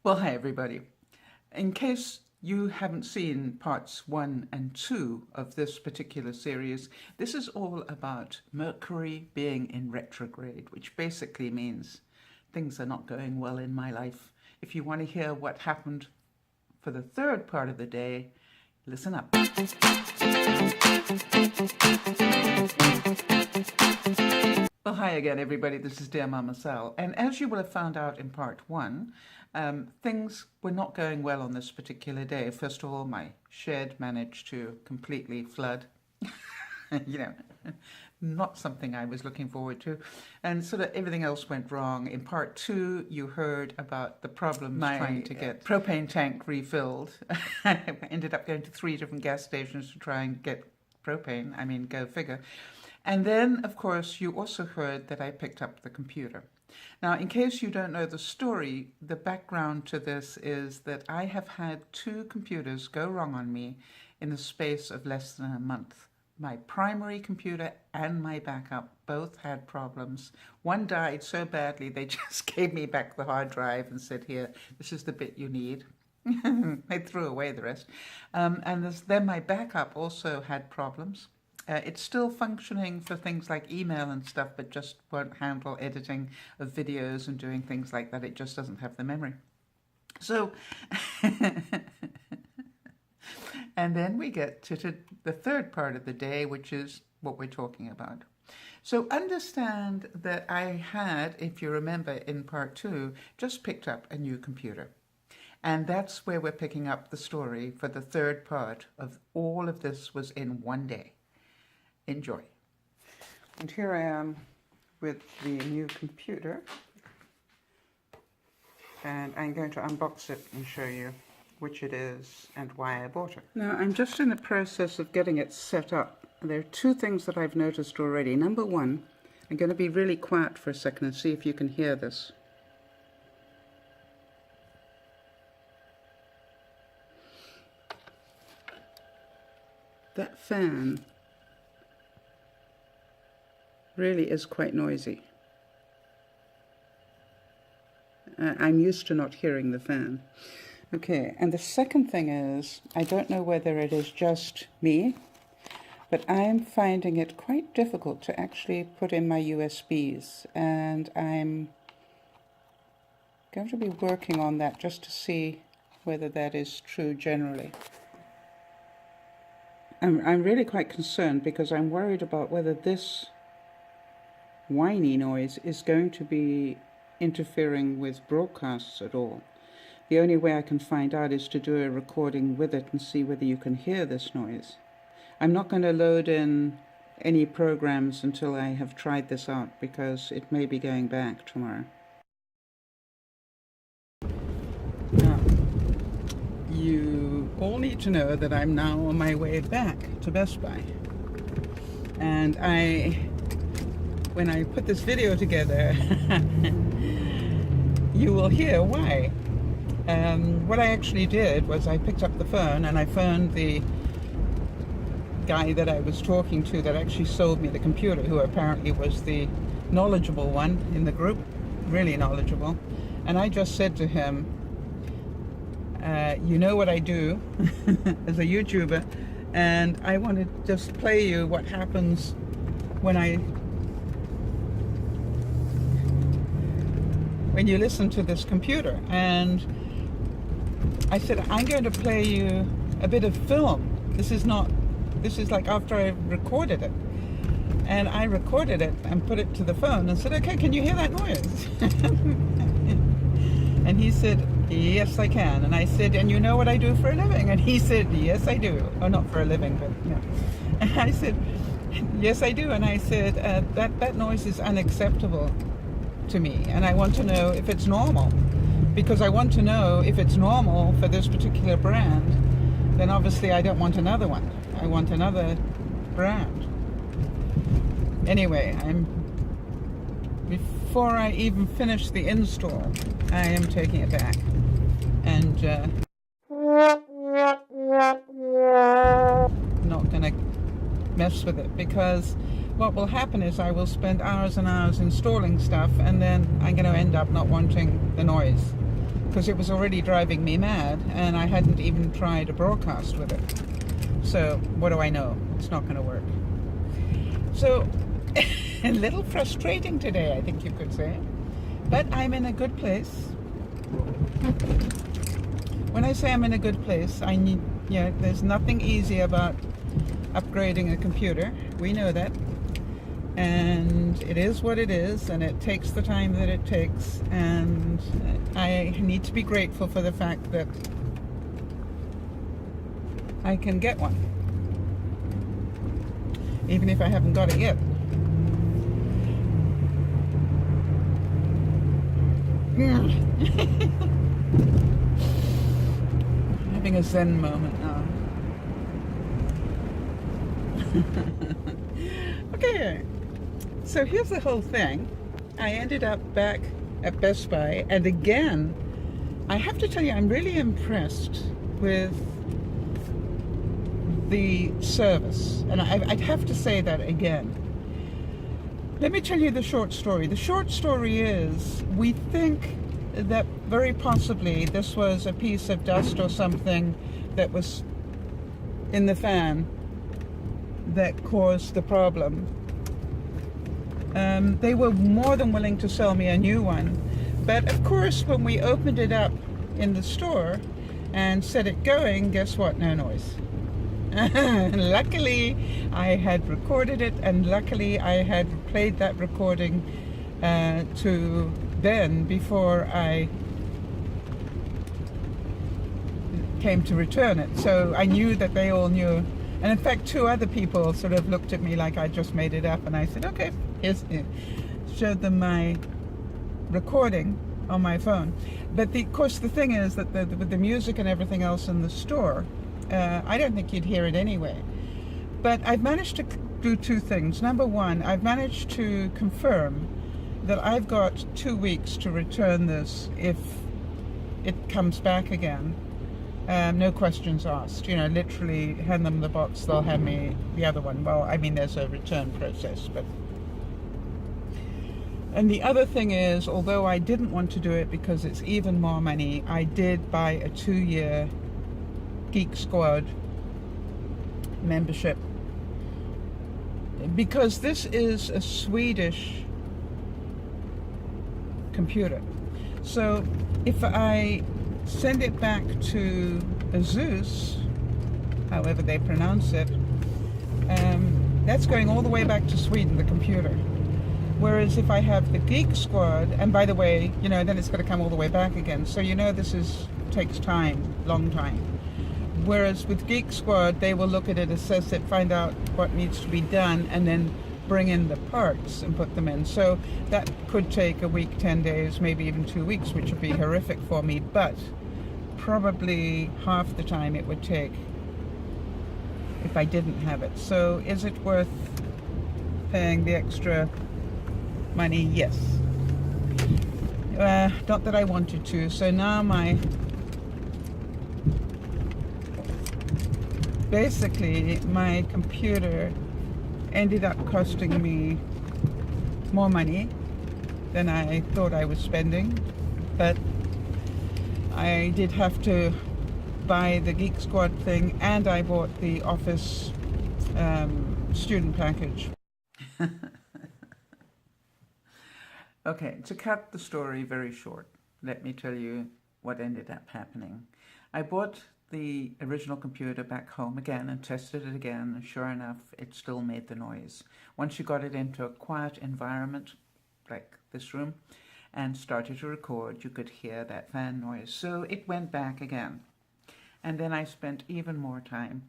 Well, hi everybody. In case you haven't seen parts 1 and 2 of this particular series, this is all about Mercury being in retrograde, which basically means things are not going well in my life. If you want to hear what happened for the third part of the day, listen up. Well, hi again, everybody. This is DearMamaSal. And as you will have found out in part 1, things were not going well on this particular day. First of all, my shed managed to completely flood. Not something I was looking forward to. And sort of everything else went wrong. In part 2, you heard about the problems trying to get propane tank refilled. I ended up going to 3 different gas stations to try and get propane. I mean, go figure. And then, of course, you also heard that I picked up the computer. Now, in case you don't know the story, the background to this is that I have had 2 computers go wrong on me in the space of less than a month. My primary computer and my backup both had problems. One died so badly they just gave me back the hard drive and said, here, this is the bit you need. They threw away the rest. Then my backup also had problems. It's still functioning for things like email and stuff, but just won't handle editing of videos and doing things like that. It just doesn't have the memory. So, and then we get to the third part of the day, which is what we're talking about. So understand that I had, if you remember in part 2, just picked up a new computer. And that's where we're picking up the story for the third part of all of this was in one day. Enjoy. And here I am with the new computer, and I'm going to unbox it and show you which it is and why I bought it. Now, I'm just in the process of getting it set up. There are 2 things that I've noticed already. Number 1, I'm going to be really quiet for a second and see if you can hear this. That fan really is quite noisy. I'm used to not hearing the fan. Okay, and the second thing is, I don't know whether it is just me, but I'm finding it quite difficult to actually put in my USBs, and I'm going to be working on that just to see whether that is true generally. I'm really quite concerned because I'm worried about whether this whiny noise is going to be interfering with broadcasts at all. The only way I can find out is to do a recording with it and see whether you can hear this noise. I'm not going to load in any programs until I have tried this out because it may be going back tomorrow. Now, you all need to know that I'm now on my way back to Best Buy. And when I put this video together, you will hear why. What I actually did was I picked up the phone and I phoned the guy that I was talking to that actually sold me the computer, who apparently was the knowledgeable one in the group, really knowledgeable. And I just said to him, you know what I do as a YouTuber, and I want to just play you what happens when you listen to this computer. And I said, I'm going to play you a bit of film. This is like after I recorded it. And I recorded it and put it to the phone and said, okay, can you hear that noise? And he said, yes, I can. And I said, and you know what I do for a living? And he said, yes, I do. Oh, not for a living, but yeah. And I said, yes, I do. And I said, that noise is unacceptable to me, and I want to know if it's normal, because I want to know if it's normal for this particular brand. Then obviously I don't want another one. I want another brand. Anyway, before I even finish the install, I am taking it back and not gonna mess with it, because what will happen is I will spend hours and hours installing stuff, and then I'm going to end up not wanting the noise. because it was already driving me mad, and I hadn't even tried a broadcast with it. So what do I know? It's not going to work. So a little frustrating today, I think you could say, but I'm in a good place. When I say I'm in a good place, I need, there's nothing easy about upgrading a computer. We know that. And it is what it is, and it takes the time that it takes, and I need to be grateful for the fact that I can get one, even if I haven't got it yet. Having a Zen moment now. Okay, so here's the whole thing. I ended up back at Best Buy, and again, I have to tell you, I'm really impressed with the service, and I'd have to say that again. Let me tell you the short story. The short story is, we think that very possibly this was a piece of dust or something that was in the fan that caused the problem. They were more than willing to sell me a new one, but of course when we opened it up in the store and set it going, guess what? No noise. Luckily I had recorded it, and luckily I had played that recording to Ben before I came to return it, so I knew that they all knew. And in fact, 2 other people sort of looked at me like I just made it up, and I said, okay, showed them my recording on my phone. But of course the thing is that with the music and everything else in the store, I don't think you'd hear it anyway. But I've managed to do 2 things. Number one, I've managed to confirm that I've got 2 weeks to return this if it comes back again. No questions asked. Literally hand them the box, they'll hand me the other one. Well, I mean, there's a return process, but... And the other thing is, although I didn't want to do it because it's even more money, I did buy a 2-year Geek Squad membership, because this is a Swedish computer. So if I send it back to Azus, however they pronounce it, that's going all the way back to Sweden, the computer. Whereas if I have the Geek Squad, and by the way, then it's got to come all the way back again. So this takes time, long time. Whereas with Geek Squad, they will look at it, assess it, find out what needs to be done, and then bring in the parts and put them in. So that could take a week, 10 days, maybe even 2 weeks, which would be horrific for me, but probably half the time it would take if I didn't have it. So is it worth paying the extra money? Yes. Not that I wanted to. So now basically my computer ended up costing me more money than I thought I was spending, but I did have to buy the Geek Squad thing, and I bought the Office student package. Okay, to cut the story very short, let me tell you what ended up happening. I bought the original computer back home again and tested it again, and sure enough, it still made the noise. Once you got it into a quiet environment, like this room, and started to record, you could hear that fan noise. So it went back again. And then I spent even more time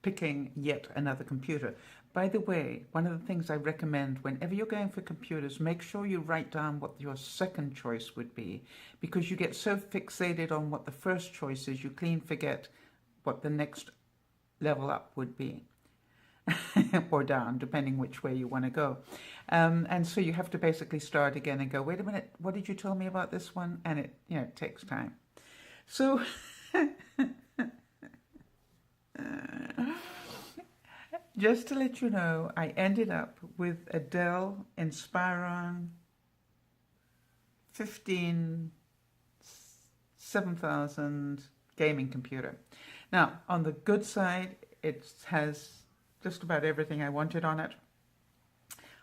picking yet another computer. By the way, one of the things I recommend whenever you're going for computers, make sure you write down what your second choice would be, because you get so fixated on what the first choice is, you clean forget what the next level up would be. Or down, depending which way you want to go. And so you have to basically start again and go, wait a minute, what did you tell me about this one? And it takes time. So just to let you know, I ended up with a Dell Inspiron 15 7,000 gaming computer. Now, on the good side, it has just about everything I wanted on it.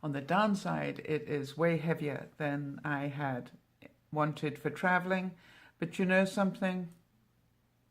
On the downside, it is way heavier than I had wanted for traveling. But you know something?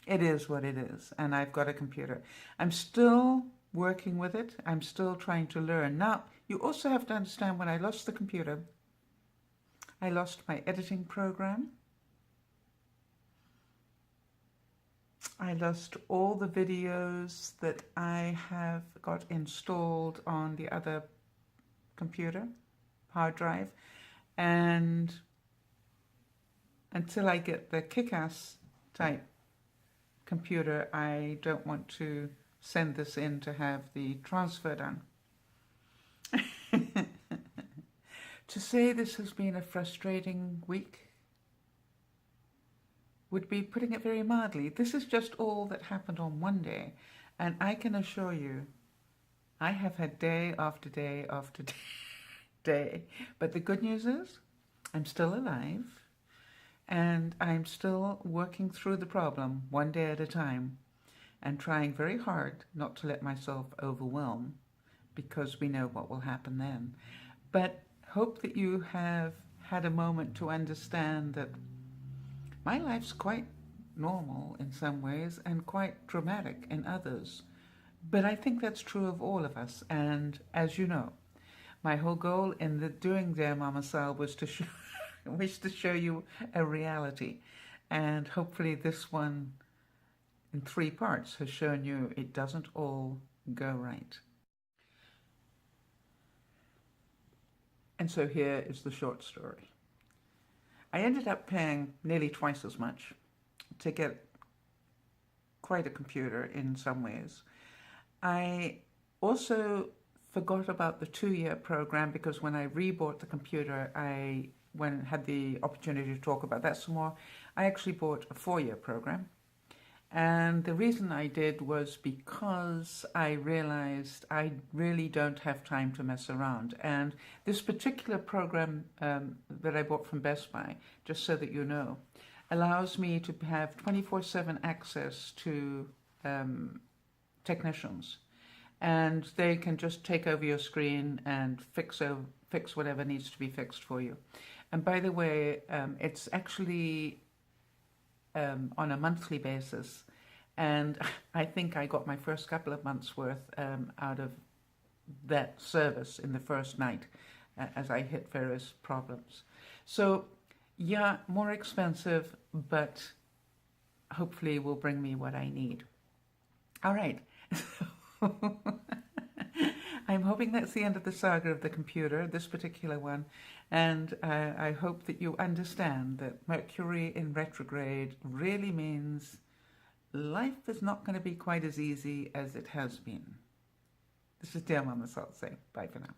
It is what it is, and I've got a computer. I'm still working with it. I'm still trying to learn. Now, you also have to understand, when I lost the computer, I lost my editing program. I lost all the videos that I have got installed on the other computer, hard drive, and until I get the kick-ass type computer, I don't want to send this in to have the transfer done. To say this has been a frustrating week would be putting it very mildly. This is just all that happened on one day, and I can assure you, I have had day after day after day. But the good news is, I'm still alive, and I'm still working through the problem one day at a time, and trying very hard not to let myself overwhelm, because we know what will happen then. But hope that you have had a moment to understand that my life's quite normal in some ways and quite dramatic in others. But I think that's true of all of us. And as you know, my whole goal in doing DearMamaSal was to show you a reality. And hopefully this one in 3 parts has shown you it doesn't all go right. And so here is the short story. I ended up paying nearly twice as much to get quite a computer in some ways. I also forgot about the 2-year program, because when I rebought the computer, when I had the opportunity to talk about that some more, I actually bought a 4-year program. And the reason I did was because I realized I really don't have time to mess around. And this particular program that I bought from Best Buy, just so that you know, allows me to have 24/7 access to technicians. And they can just take over your screen and fix whatever needs to be fixed for you. And by the way, it's actually on a monthly basis, and I think I got my first couple of months worth out of that service in the first night as I hit various problems. So yeah, more expensive, but hopefully will bring me what I need. All right. I'm hoping that's the end of the saga of the computer, this particular one, and I hope that you understand that Mercury in retrograde really means life is not going to be quite as easy as it has been. This is DearMamaSal saying bye for now.